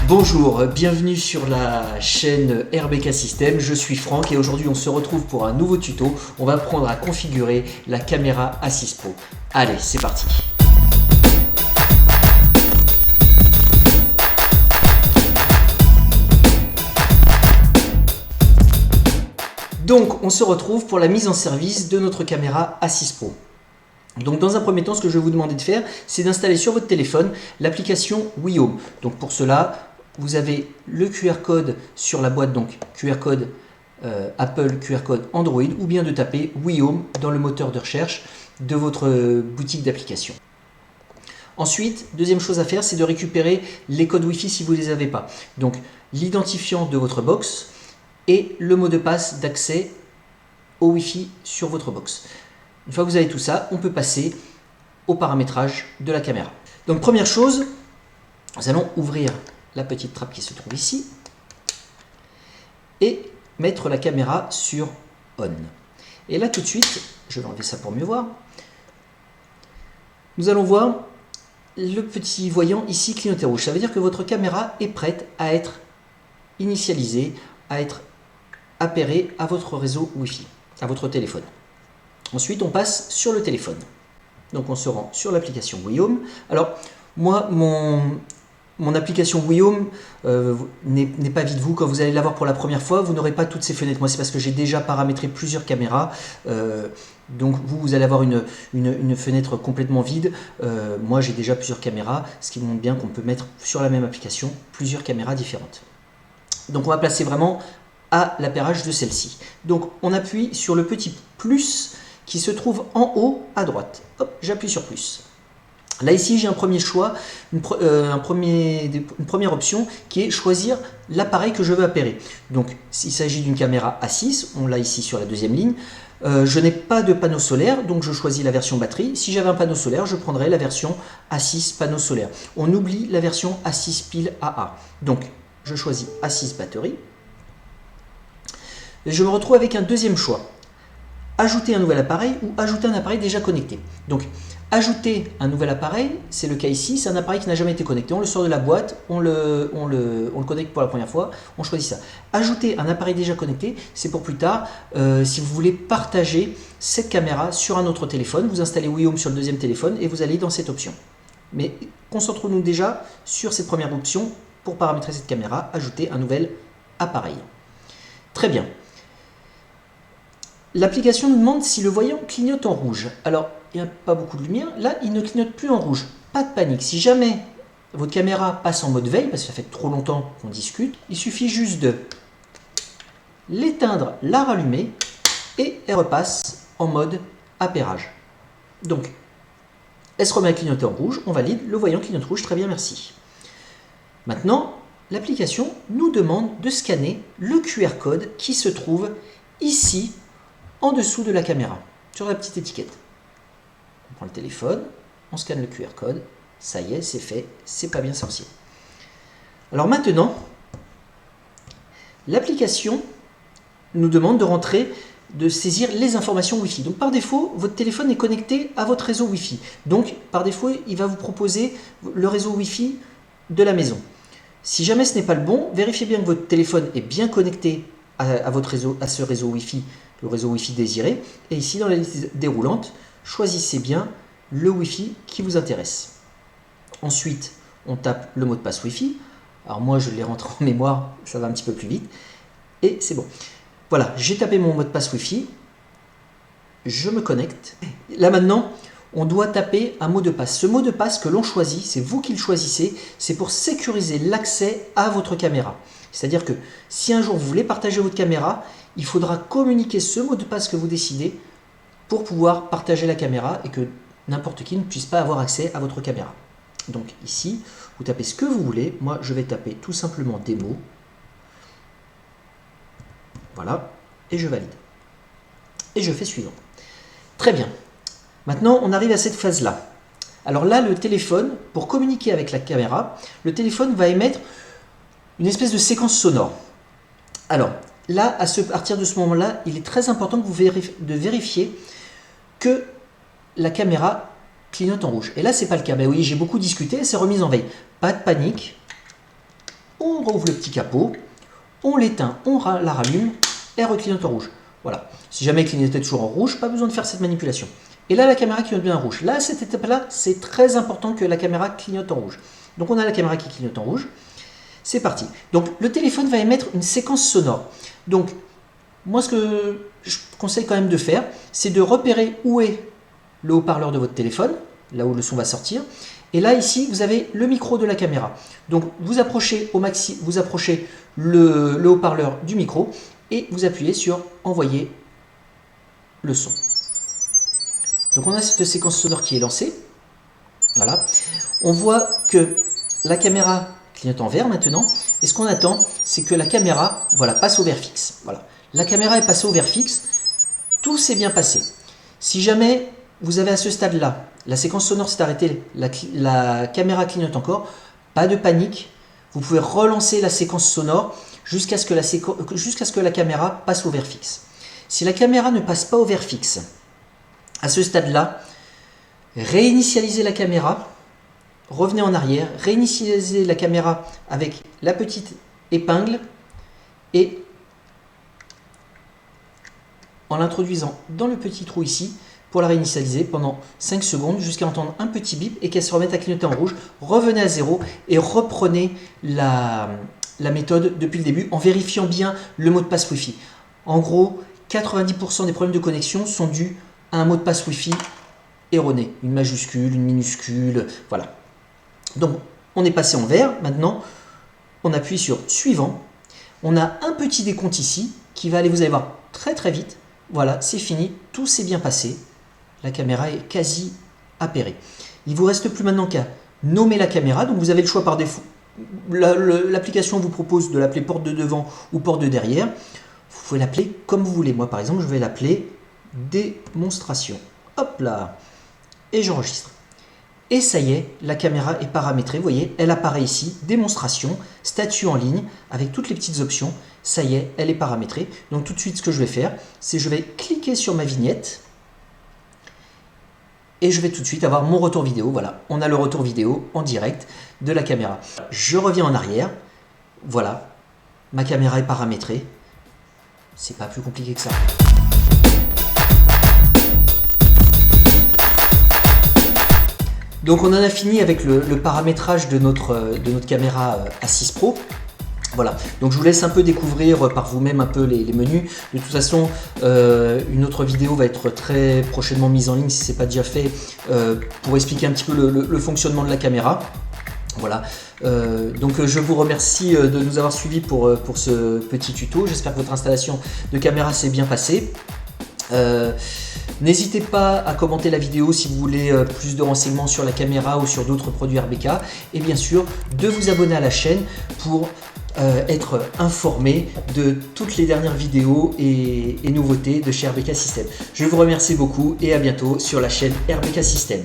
Bonjour, bienvenue sur la chaîne RBK System, je suis Franck et aujourd'hui on se retrouve pour un nouveau tuto. On va apprendre à configurer la caméra A6 Pro. Allez, c'est parti. Donc on se retrouve pour la mise en service de notre caméra A6 Pro. Donc dans un premier temps, ce que je vais vous demander de faire, c'est d'installer sur votre téléphone l'application WeHome. Donc pour cela, vous avez le QR code sur la boîte, donc QR code Apple, QR code Android, ou bien de taper WeHome dans le moteur de recherche de votre boutique d'applications. Ensuite, deuxième chose à faire, c'est de récupérer les codes Wi-Fi si vous ne les avez pas. Donc l'identifiant de votre box et le mot de passe d'accès au Wi-Fi sur votre box. Une fois que vous avez tout ça, on peut passer au paramétrage de la caméra. Donc première chose, nous allons ouvrir la petite trappe qui se trouve ici et mettre la caméra sur On. Et là tout de suite, je vais enlever ça pour mieux voir, nous allons voir le petit voyant ici clignoter rouge. Ça veut dire que votre caméra est prête à être initialisée, à être appairée à votre réseau Wi-Fi, à votre téléphone. Ensuite, on passe sur le téléphone. Donc, on se rend sur l'application WeHome. Alors, moi, mon application WeHome n'est pas vide. Vous, quand vous allez l'avoir pour la première fois, vous n'aurez pas toutes ces fenêtres. Moi, c'est parce que j'ai déjà paramétré plusieurs caméras. Donc, vous allez avoir une fenêtre complètement vide. Moi, j'ai déjà plusieurs caméras, ce qui montre bien qu'on peut mettre sur la même application plusieurs caméras différentes. Donc, on va placer vraiment à l'appairage de celle-ci. Donc, on appuie sur le petit plus qui se trouve en haut à droite. Hop, j'appuie sur plus. Là ici j'ai un premier choix, une première option qui est choisir l'appareil que je veux appairer. Donc s'il s'agit d'une caméra A6, on l'a ici sur la deuxième ligne. Je n'ai pas de panneau solaire, donc je choisis la version batterie. Si j'avais un panneau solaire, je prendrais la version A6 panneau solaire. On oublie la version A6 pile AA. Donc je choisis A6 batterie. Et je me retrouve avec un deuxième choix. Ajouter un nouvel appareil ou ajouter un appareil déjà connecté. Donc, ajouter un nouvel appareil, c'est le cas ici, c'est un appareil qui n'a jamais été connecté. On le sort de la boîte, on le connecte pour la première fois, on choisit ça. Ajouter un appareil déjà connecté, c'est pour plus tard, si vous voulez partager cette caméra sur un autre téléphone, vous installez WeHome sur le deuxième téléphone et vous allez dans cette option. Mais concentrons-nous déjà sur cette première option pour paramétrer cette caméra, ajouter un nouvel appareil. Très bien. L'application nous demande si le voyant clignote en rouge. Alors, il n'y a pas beaucoup de lumière. Là, il ne clignote plus en rouge. Pas de panique. Si jamais votre caméra passe en mode veille, parce que ça fait trop longtemps qu'on discute, il suffit juste de l'éteindre, la rallumer et elle repasse en mode appairage. Donc, elle se remet à clignoter en rouge. On valide. Le voyant clignote rouge. Très bien, merci. Maintenant, l'application nous demande de scanner le QR code qui se trouve ici en dessous de la caméra, sur la petite étiquette. On prend le téléphone, on scanne le QR code, ça y est, c'est fait, c'est pas bien sorcier. Alors maintenant, l'application nous demande de rentrer, de saisir les informations Wi-Fi. Donc par défaut, votre téléphone est connecté à votre réseau Wi-Fi. Donc par défaut, il va vous proposer le réseau Wi-Fi de la maison. Si jamais ce n'est pas le bon, vérifiez bien que votre téléphone est bien connecté à votre réseau, à ce réseau Wi-Fi, le réseau Wi-Fi désiré. Et ici, dans la liste déroulante, choisissez bien le Wi-Fi qui vous intéresse. Ensuite, on tape le mot de passe Wi-Fi. Alors moi, je l'ai rentré en mémoire, ça va un petit peu plus vite. Et c'est bon. Voilà, j'ai tapé mon mot de passe Wi-Fi. Je me connecte. Là maintenant, on doit taper un mot de passe. Ce mot de passe que l'on choisit, c'est vous qui le choisissez, c'est pour sécuriser l'accès à votre caméra. C'est-à-dire que si un jour vous voulez partager votre caméra, il faudra communiquer ce mot de passe que vous décidez pour pouvoir partager la caméra et que n'importe qui ne puisse pas avoir accès à votre caméra. Donc ici, vous tapez ce que vous voulez. Moi, je vais taper tout simplement démo. Voilà, et je valide. Et je fais suivant. Très bien. Maintenant, on arrive à cette phase-là. Alors là, le téléphone, pour communiquer avec la caméra, le téléphone va émettre une espèce de séquence sonore. Alors, là, à partir de ce moment-là, il est très important que vous vérifiez que la caméra clignote en rouge. Et là, ce n'est pas le cas. Ben oui, j'ai beaucoup discuté, elle s'est remise en veille. Pas de panique. on rouvre le petit capot, on l'éteint, on la rallume, elle reclignote en rouge. Voilà. Si jamais elle clignotait toujours en rouge, pas besoin de faire cette manipulation. Et là, la caméra clignote bien en rouge. Là, à cette étape-là, c'est très important que la caméra clignote en rouge. Donc, on a la caméra qui clignote en rouge. C'est parti. Donc, le téléphone va émettre une séquence sonore. Donc, moi, ce que je conseille quand même de faire, c'est de repérer où est le haut-parleur de votre téléphone, là où le son va sortir. Et là, ici, vous avez le micro de la caméra. Donc, vous approchez au maxi, vous approchez le haut-parleur du micro et vous appuyez sur envoyer le son. Donc, on a cette séquence sonore qui est lancée. Voilà. On voit que la caméra clignote en vert maintenant. Et ce qu'on attend, c'est que la caméra, voilà, passe au vert fixe. Voilà. La caméra est passée au vert fixe. Tout s'est bien passé. Si jamais vous avez à ce stade-là, la séquence sonore s'est arrêtée, la caméra clignote encore, pas de panique. Vous pouvez relancer la séquence sonore jusqu'à ce que la caméra passe au vert fixe. Si la caméra ne passe pas au vert fixe, à ce stade-là, réinitialisez la caméra, revenez en arrière, réinitialisez la caméra avec la petite épingle et en l'introduisant dans le petit trou ici pour la réinitialiser pendant 5 secondes jusqu'à entendre un petit bip et qu'elle se remette à clignoter en rouge. Revenez à 0 et reprenez la méthode depuis le début en vérifiant bien le mot de passe Wi-Fi. En gros, 90% des problèmes de connexion sont dus à un mot de passe Wi-Fi erroné, une majuscule, une minuscule, voilà. Donc, on est passé en vert. Maintenant, on appuie sur suivant. On a un petit décompte ici qui va aller, vous allez voir, très très vite. Voilà, c'est fini, tout s'est bien passé. La caméra est quasi appairée. Il ne vous reste plus maintenant qu'à nommer la caméra. Donc, vous avez le choix par défaut. L'application vous propose de l'appeler porte de devant ou porte de derrière. Vous pouvez l'appeler comme vous voulez. Moi, par exemple, je vais l'appeler démonstration. Hop là. Et j'enregistre. Et ça y est, la caméra est paramétrée. Vous voyez, elle apparaît ici, démonstration, statut en ligne, avec toutes les petites options. Ça y est, elle est paramétrée. Donc tout de suite, ce que je vais faire, c'est je vais cliquer sur ma vignette. Et je vais tout de suite avoir mon retour vidéo. Voilà, on a le retour vidéo en direct de la caméra. Je reviens en arrière. Voilà, ma caméra est paramétrée. C'est pas plus compliqué que ça. Donc on en a fini avec le paramétrage de notre caméra A6 Pro. Voilà, donc je vous laisse un peu découvrir par vous-même un peu les menus. De toute façon, une autre vidéo va être très prochainement mise en ligne si ce n'est pas déjà fait pour expliquer un petit peu le fonctionnement de la caméra. Voilà, donc je vous remercie de nous avoir suivis pour ce petit tuto. J'espère que votre installation de caméra s'est bien passée. N'hésitez pas à commenter la vidéo si vous voulez plus de renseignements sur la caméra ou sur d'autres produits RBK. Et bien sûr, de vous abonner à la chaîne pour être informé de toutes les dernières vidéos et nouveautés de chez RBK System. Je vous remercie beaucoup et à bientôt sur la chaîne RBK System.